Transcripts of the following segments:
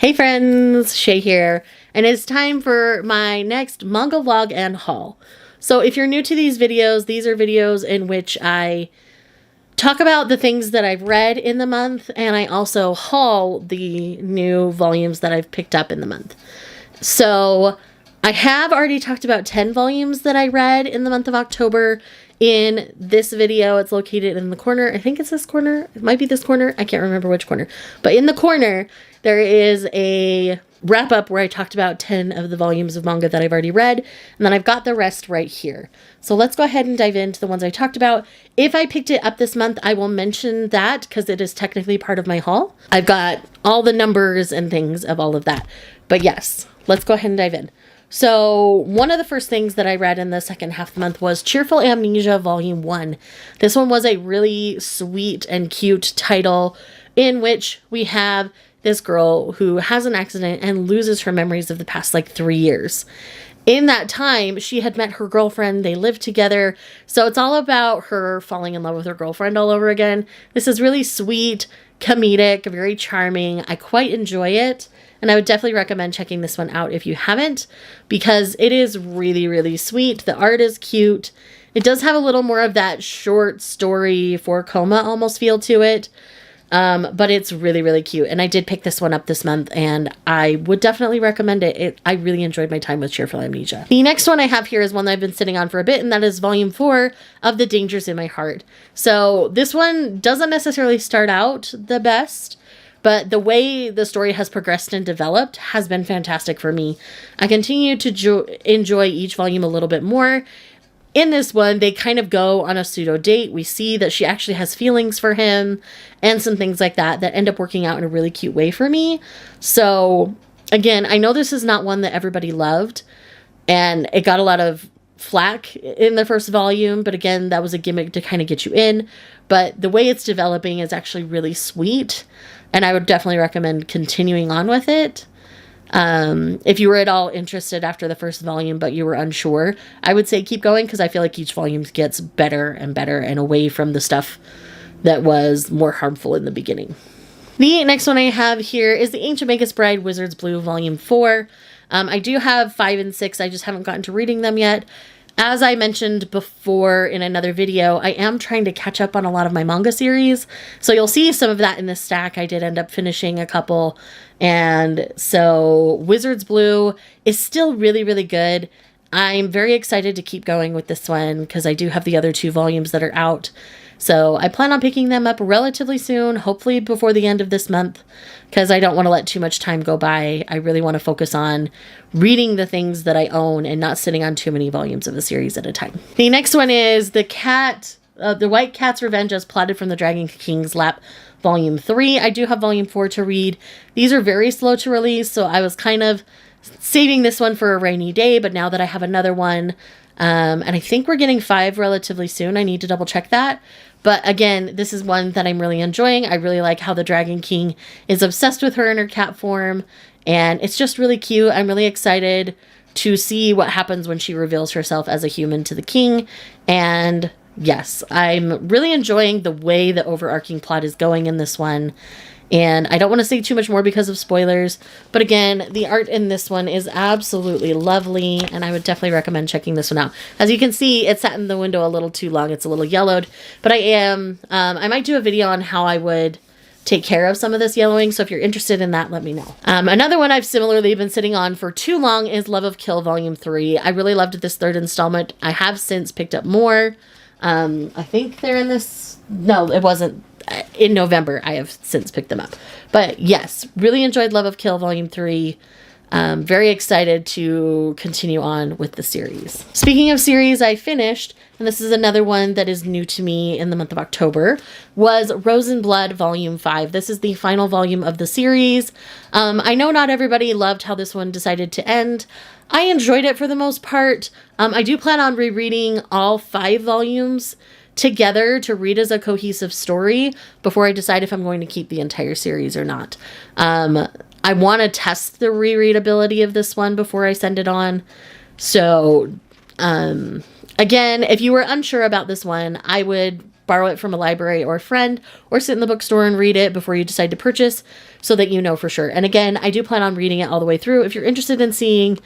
Hey friends, Shay here, and it's time for my next manga vlog and haul. So if you're new to these are videos in which I talk about the things that I've read in the month, and I also haul the new volumes that I've picked up in the month. So I have already talked about 10 volumes that I read in the month of October in this video. It's located in the corner. I think it's this corner. It might be this corner. I can't remember which corner. But in the corner, there is a wrap up where I talked about 10 of the volumes of manga that I've already read. And then I've got the rest right here. So let's go ahead and dive into the ones I talked about. If I picked it up this month, I will mention that because it is technically part of my haul. I've got all the numbers and things of all of that. But yes, let's go ahead and dive in. So one of the first things that I read in the second half of the month was Cheerful Amnesia Volume 1. This one was a really sweet and cute title in which we have this girl who has an accident and loses her memories of the past 3 years. In that time, she had met her girlfriend. They lived together. So it's all about her falling in love with her girlfriend all over again. This is really sweet, comedic, very charming. I quite enjoy it. And I would definitely recommend checking this one out if you haven't, because it is really, really sweet. The art is cute. It does have a little more of that short story for coma almost feel to it. But it's really, really cute. And I did pick this one up this month, and I would definitely recommend it. I really enjoyed my time with Cheerful Amnesia. The next one I have here is one that I've been sitting on for a bit, and that is Volume 4 of The Dangers in My Heart. So this one doesn't necessarily start out the best, but the way the story has progressed and developed has been fantastic for me. I continue to enjoy each volume a little bit more. In this one, they kind of go on a pseudo date. We see that she actually has feelings for him and some things like that that end up working out in a really cute way for me. So again, I know this is not one that everybody loved, and it got a lot of flack in the first volume, but again, that was a gimmick to kind of get you in. But the way it's developing is actually really sweet, and I would definitely recommend continuing on with it. If you were at all interested after the first volume, but you were unsure, I would say keep going, because I feel like each volume gets better and better and away from the stuff that was more harmful in the beginning. The next one I have here is The Ancient Magus Bride Wizard's Blue Volume 4. I do have 5 and 6. I just haven't gotten to reading them yet. As I mentioned before in another video, I am trying to catch up on a lot of my manga series. So you'll see some of that in this stack. I did end up finishing a couple. And so Wizard's Blue is still really, really good. I'm very excited to keep going with this one because I do have the other 2 volumes that are out. So I plan on picking them up relatively soon, hopefully before the end of this month, because I don't want to let too much time go by. I really want to focus on reading the things that I own and not sitting on too many volumes of a series at a time. The next one is The White Cat's Revenge as Plotted from the Dragon King's Lap, Volume 3. I do have Volume 4 to read. These are very slow to release, so I was kind of saving this one for a rainy day, but now that I have another one, and I think we're getting 5 relatively soon. I need to double check that. But again, this is one that I'm really enjoying. I really like how the Dragon King is obsessed with her in her cat form. And it's just really cute. I'm really excited to see what happens when she reveals herself as a human to the king. And yes, I'm really enjoying the way the overarching plot is going in this one. And I don't want to say too much more because of spoilers. But again, the art in this one is absolutely lovely. And I would definitely recommend checking this one out. As you can see, it sat in the window a little too long. It's a little yellowed. But I might do a video on how I would take care of some of this yellowing. So if you're interested in that, let me know. Another one I've similarly been sitting on for too long is Love of Kill Volume 3. I really loved this 3rd installment. I have since picked up more. I think they're in this. No, it wasn't. In November, I have since picked them up. But yes, really enjoyed Love of Kill Volume 3. Very excited to continue on with the series. Speaking of series I finished, and this is another one that is new to me in the month of October, was Rose and Blood Volume 5. This is the final volume of the series. I know not everybody loved how this one decided to end. I enjoyed it for the most part. I do plan on rereading all 5 volumes together to read as a cohesive story before I decide if I'm going to keep the entire series or not. I want to test the rereadability of this one before I send it on. So, again, if you were unsure about this one, I would borrow it from a library or a friend, or sit in the bookstore and read it before you decide to purchase, so that you know for sure. And again, I do plan on reading it all the way through. If you're interested in seeing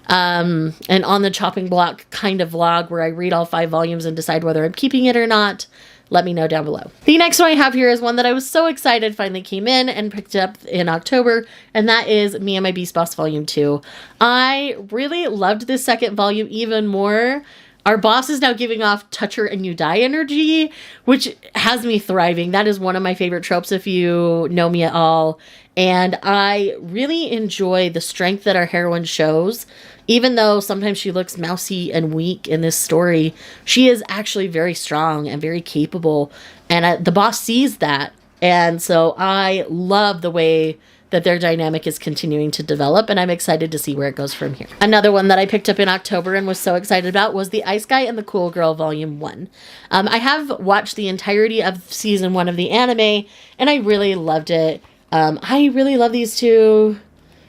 an on the chopping block kind of vlog where I read all 5 volumes and decide whether I'm keeping it or not, let me know down below. The next one I have here is one that I was so excited finally came in and picked up in October, and that is Me and My Beast Boss Volume 2. I really loved this second volume even more. Our boss is now giving off touch her and you die energy, which has me thriving. That is one of my favorite tropes if you know me at all. And I really enjoy the strength that our heroine shows. Even though sometimes she looks mousy and weak in this story, she is actually very strong and very capable. And the boss sees that. And so I love the way that their dynamic is continuing to develop, and I'm excited to see where it goes from here. Another one that I picked up in October and was so excited about was The Ice Guy and the Cool Girl Volume 1. I have watched the entirety of season 1 of the anime, and I really loved it. I really love these two,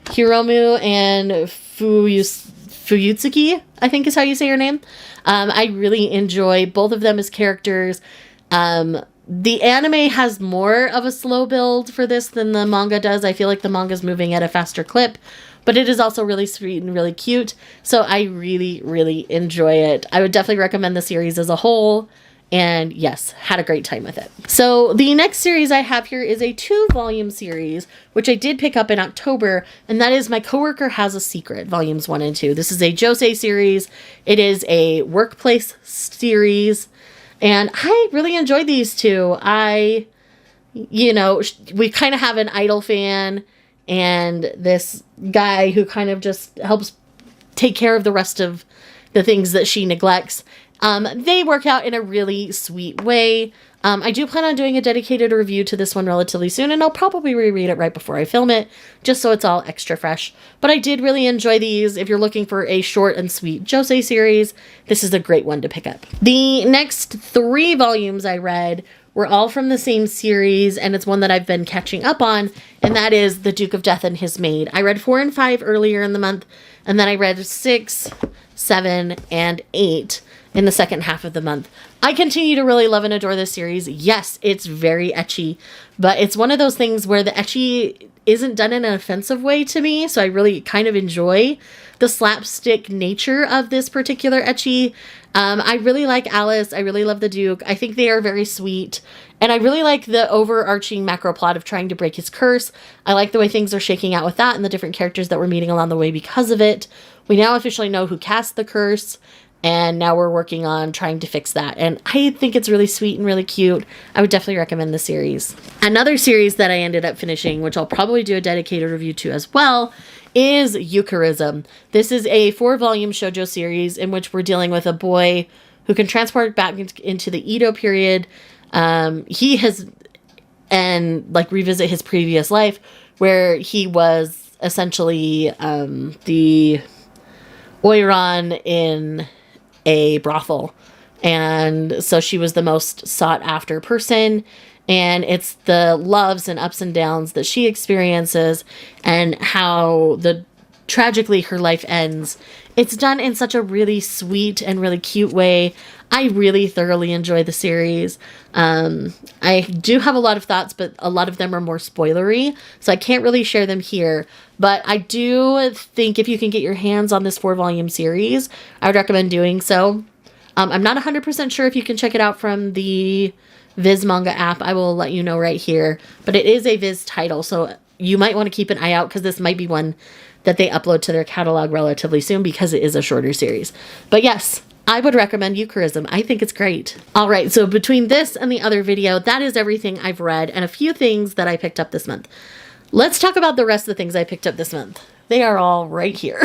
Hiromu and Fuyutsuki, I think is how you say her name. I really enjoy both of them as characters. The anime has more of a slow build for this than the manga does. I feel like the manga is moving at a faster clip, but it is also really sweet and really cute. So I really, really enjoy it. I would definitely recommend the series as a whole. And yes, had a great time with it. So the next series I have here is a 2-volume series, which I did pick up in October, and that is My Coworker Has a Secret, Volumes 1 and 2. This is a josei series. It is a workplace series. And I really enjoyed these two. We kind of have an idol fan and this guy who kind of just helps take care of the rest of the things that she neglects. They work out in a really sweet way. I do plan on doing a dedicated review to this one relatively soon, and I'll probably reread it right before I film it, just so it's all extra fresh. But I did really enjoy these. If you're looking for a short and sweet josei series, this is a great one to pick up. The next 3 volumes I read were all from the same series, and it's one that I've been catching up on, and that is The Duke of Death and His Maid. I read 4 and 5 earlier in the month, and then I read 6, 7, and 8 in the second half of the month. I continue to really love and adore this series. Yes, it's very ecchi, but it's one of those things where the ecchi isn't done in an offensive way to me, so I really kind of enjoy the slapstick nature of this particular ecchi. I really like Alice. I really love the Duke. I think they are very sweet, and I really like the overarching macro plot of trying to break his curse. I like the way things are shaking out with that and the different characters that we're meeting along the way because of it. We now officially know who cast the curse, and now we're working on trying to fix that. And I think it's really sweet and really cute. I would definitely recommend the series. Another series that I ended up finishing, which I'll probably do a dedicated review to as well, is Eucharism. This is a 4-volume shoujo series in which we're dealing with a boy who can transport back into the Edo period. He has, and like revisit his previous life where he was essentially the oiran in a brothel, and so she was the most sought after person, and it's the loves and ups and downs that she experiences and how tragically her life ends. It's done in such a really sweet and really cute way. I really thoroughly enjoy the series. I do have a lot of thoughts, but a lot of them are more spoilery, so I can't really share them here. But I do think if you can get your hands on this 4-volume series, I would recommend doing so. I'm not 100% sure if you can check it out from the Viz Manga app. I will let you know right here. But it is a Viz title, so you might want to keep an eye out because this might be one that they upload to their catalog relatively soon because it is a shorter series. But yes, I would recommend Eucharism. I think it's great. All right, so between this and the other video, that is everything I've read and a few things that I picked up this month. Let's talk about the rest of the things I picked up this month. They are all right here.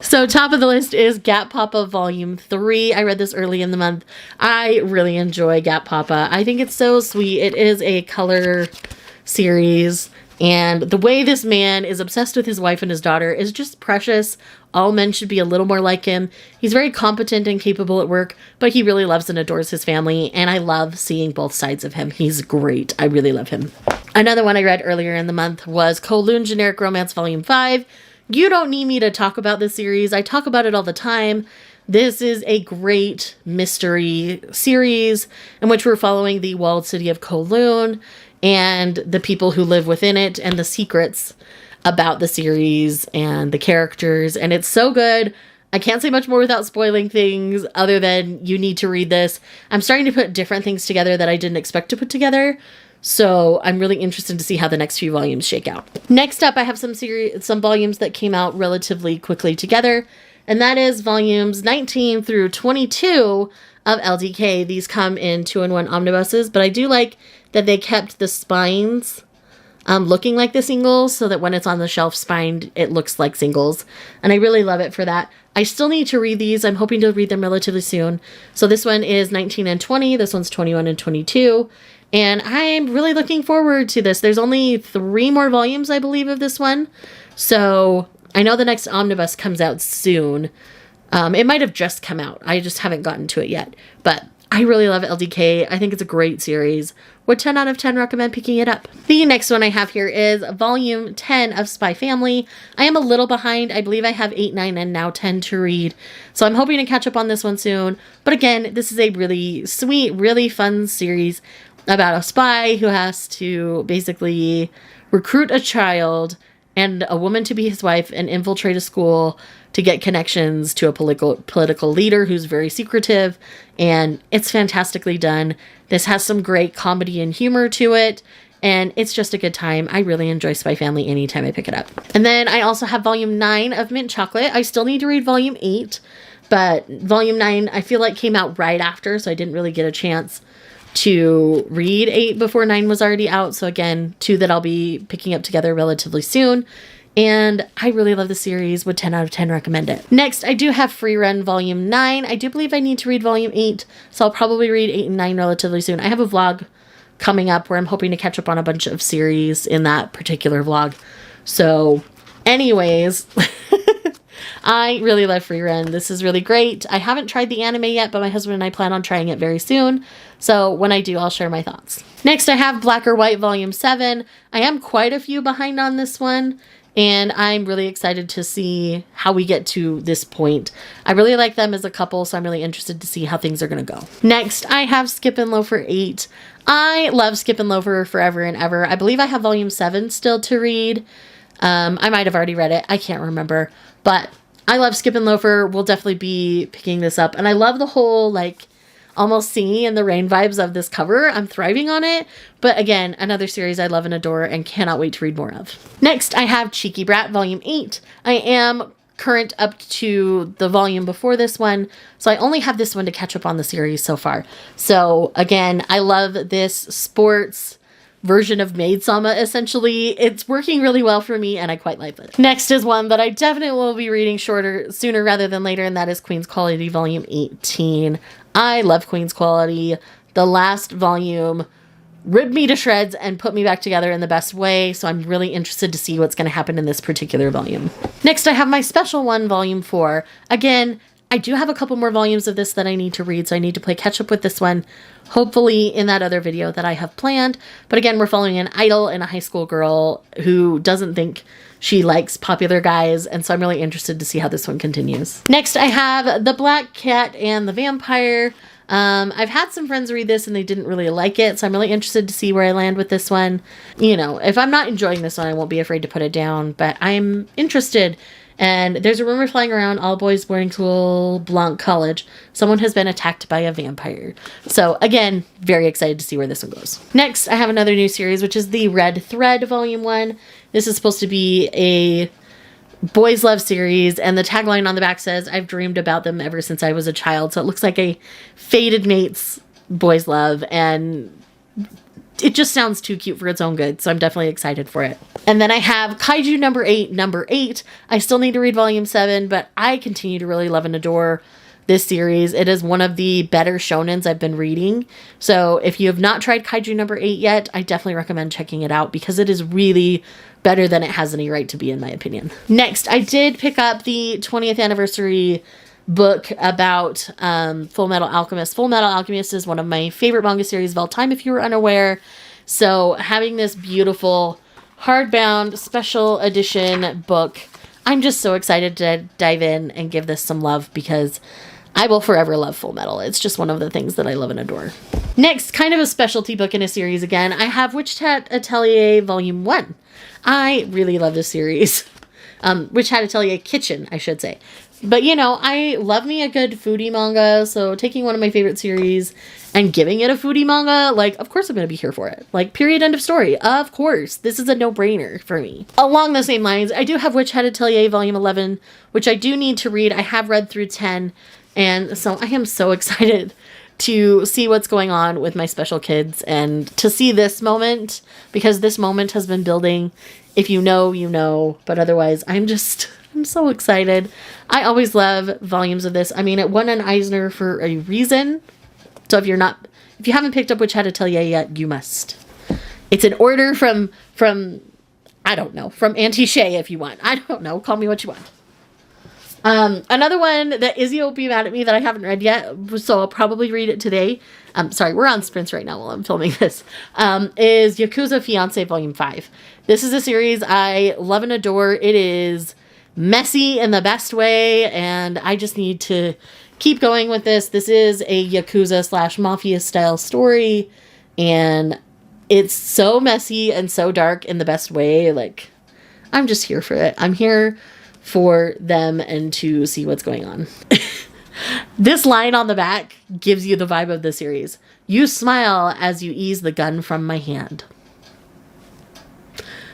So top of the list is Gap Papa Volume 3. I read this early in the month. I really enjoy Gap Papa. I think it's so sweet. It is a color series, and the way this man is obsessed with his wife and his daughter is just precious. All men should be a little more like him. He's very competent and capable at work, but he really loves and adores his family, and I love seeing both sides of him. He's great. I really love him. Another one I read earlier in the month was Kowloon Generic Romance Volume 5. You don't need me to talk about this series. I talk about it all the time. This is a great mystery series in which we're following the walled city of Kowloon and the people who live within it and the secrets about the series and the characters. And it's so good. I can't say much more without spoiling things other than you need to read this. I'm starting to put different things together that I didn't expect to put together. So I'm really interested to see how the next few volumes shake out. Next up, I have some volumes that came out relatively quickly together. And that is volumes 19 through 22 of LDK. These come in 2-in-1 omnibuses, but I do like that they kept the spines looking like the singles so that when it's on the shelf spined, it looks like singles. And I really love it for that. I still need to read these. I'm hoping to read them relatively soon. So this one is 19 and 20. This one's 21 and 22. And I'm really looking forward to this. There's only 3 more volumes, I believe, of this one. So I know the next omnibus comes out soon. It might have just come out. I just haven't gotten to it yet. But I really love LDK. I think it's a great series. Would 10 out of 10 recommend picking it up. The next one I have here is volume 10 of Spy Family. I am a little behind. I believe I have 8, 9, and now 10 to read. So I'm hoping to catch up on this one soon. But again, this is a really sweet, really fun series about a spy who has to basically recruit a child and a woman to be his wife and infiltrate a school to get connections to a political leader who's very secretive, and it's fantastically done. This has some great comedy and humor to it, and it's just a good time. I really enjoy Spy Family anytime I pick it up. And then I also have volume 9 of Mint Chocolate. I still need to read volume 8, but volume 9 I feel like came out right after, so I didn't really get a chance to read 8 before 9 was already out. So again, 2 that I'll be picking up together relatively soon. And I really love the series. Would 10 out of 10 recommend it. Next, I do have Free Run Volume 9. I do believe I need to read Volume 8, so I'll probably read 8 and 9 relatively soon. I have a vlog coming up where I'm hoping to catch up on a bunch of series in that particular vlog. So anyways, I really love Free Run. This is really great. I haven't tried the anime yet, but my husband and I plan on trying it very soon. So when I do, I'll share my thoughts. Next, I have Black or White Volume 7. I am quite a few behind on this one, and I'm really excited to see how we get to this point. I really like them as a couple, so I'm really interested to see how things are going to go. Next, I have Skip and Loafer 8. I love Skip and Loafer forever and ever. I believe I have Volume 7 still to read. I might have already read it. I can't remember. But I love Skip and Loafer. We'll definitely be picking this up. And I love the whole, like, almost singing in the rain vibes of this cover. I'm thriving on it. But again, another series I love and adore and cannot wait to read more of. Next, I have Cheeky Brat Volume 8. I am current up to the volume before this one, so I only have this one to catch up on the series so far. So again, I love this sports version of Maid Sama, essentially. It's working really well for me, and I quite like it. Next is one that I definitely will be reading sooner rather than later, and that is Queen's Quality Volume 18. I love Queen's Quality. The last volume ripped me to shreds and put me back together in the best way, so I'm really interested to see what's going to happen in this particular volume. Next, I have my special one, Volume 4. Again, I do have a couple more volumes of this that I need to read, so I need to play catch up with this one, hopefully in that other video that I have planned. But again, we're following an idol and a high school girl who doesn't think she likes popular guys, and so I'm really interested to see how this one continues. Next, I have The Black Cat and the Vampire. I've had some friends read this and they didn't really like it, so I'm really interested to see where I land with this one. You know, if I'm not enjoying this one, I won't be afraid to put it down, but I'm interested. And there's a rumor flying around all boys boarding school, Blanc College. Someone has been attacked by a vampire. So again, very excited to see where this one goes. Next, I have another new series, which is the Red Thread Volume 1. This is supposed to be a boys love series, and the tagline on the back says, I've dreamed about them ever since I was a child. So it looks like a fated mates boys love, and it just sounds too cute for its own good, so I'm definitely excited for it. And then I have Kaiju number 8. I still need to read Volume 7, but I continue to really love and adore this series. It is one of the better shonens I've been reading. So if you have not tried Kaiju number 8 yet, I definitely recommend checking it out because it is really better than it has any right to be, in my opinion. Next, I did pick up the 20th anniversary book about Full Metal Alchemist. Full Metal Alchemist is one of my favorite manga series of all time, if you were unaware. So having this beautiful hardbound special edition book, I'm just so excited to dive in and give this some love because I will forever love Full Metal. It's just one of the things that I love and adore. Next, kind of a specialty book in a series again, I have Witch Hat Atelier Volume 1. I really love this series. Witch Hat Atelier Kitchen, I should say. But, you know, I love me a good foodie manga, so taking one of my favorite series and giving it a foodie manga, like, of course I'm going to be here for it. Like, period, end of story. Of course. This is a no-brainer for me. Along the same lines, I do have Witch Hat Atelier Volume 11, which I do need to read. I have read through 10, and so I am so excited to see what's going on with my special kids and to see this moment, because this moment has been building. If you know, you know, but otherwise I'm so excited. I always love volumes of this. I mean, it won an Eisner for a reason. So if you haven't picked up Witch Hat Atelier yet, you must. It's an order from I don't know, from Auntie Shay if you want. I don't know, call me what you want. Another one that Izzy will be mad at me that I haven't read yet, so I'll probably read it today. Sorry, we're on sprints right now while I'm filming this. Is Yakuza Fiancé Volume 5. This is a series I love and adore. It is messy in the best way, and I just need to keep going with this. This is a Yakuza / Mafia style story, and it's so messy and so dark in the best way. Like, I'm just here for it. I'm here for them and to see what's going on. This line on the back gives you the vibe of the series. You smile as you ease the gun from my hand.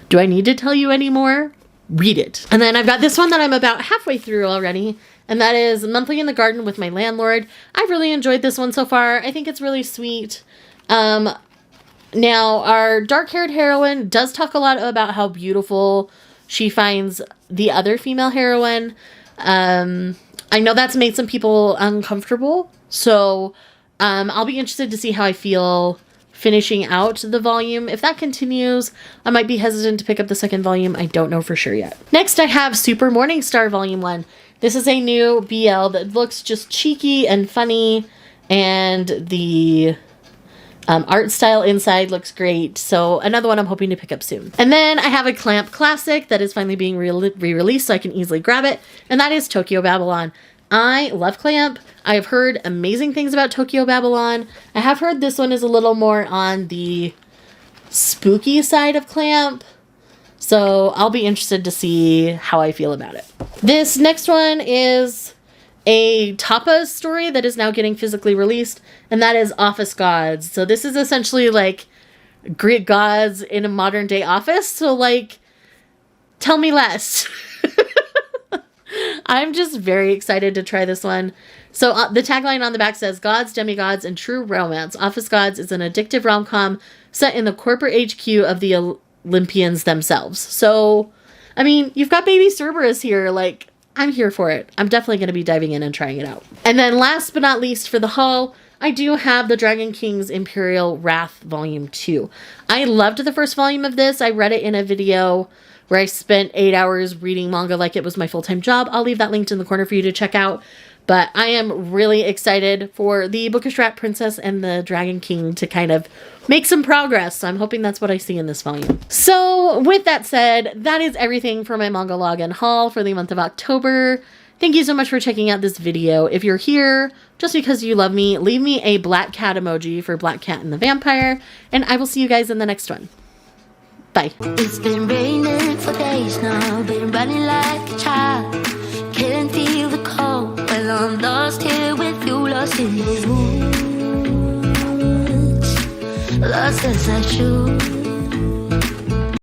Do I need to tell you any more? Read it. And then I've got this one that I'm about halfway through already, and that is Monthly in the Garden with My Landlord. I've really enjoyed this one so far. I think it's really sweet. Now, our dark-haired heroine does talk a lot about how beautiful she finds the other female heroine. I know that's made some people uncomfortable, so I'll be interested to see how I feel finishing out the volume. If that continues, I might be hesitant to pick up the second volume. I don't know for sure yet. Next, I have Super Morningstar Volume 1. This is a new BL that looks just cheeky and funny, and the art style inside looks great. So another one I'm hoping to pick up soon. And then I have a Clamp classic that is finally being re-released so I can easily grab it. And that is Tokyo Babylon. I love Clamp. I have heard amazing things about Tokyo Babylon. I have heard this one is a little more on the spooky side of Clamp. So I'll be interested to see how I feel about it. This next one is a Tapas story that is now getting physically released, and that is Office Gods. So this is essentially like Greek gods in a modern day office. So like, tell me less. I'm just very excited to try this one. So the tagline on the back says, Gods, Demigods, and True Romance. Office Gods is an addictive rom-com set in the corporate HQ of the Olympians themselves. So, I mean, you've got baby Cerberus here, like, I'm here for it. I'm definitely going to be diving in and trying it out. And then last but not least for the haul, I do have the Dragon King's Imperial Wrath Volume 2. I loved the first volume of this. I read it in a video where I spent 8 hours reading manga like it was my full-time job. I'll leave that linked in the corner for you to check out. But I am really excited for the Bookish Rat Princess and the Dragon King to kind of make some progress. So I'm hoping that's what I see in this volume. So with that said, that is everything for my manga log and haul for the month of October. Thank you so much for checking out this video. If you're here just because you love me, leave me a black cat emoji for Black Cat and the Vampire. And I will see you guys in the next one. Bye. It's been raining for days now, been running like a child. Can't feel the cold, well I'm lost here with you, lost in the woods. Lost as I should.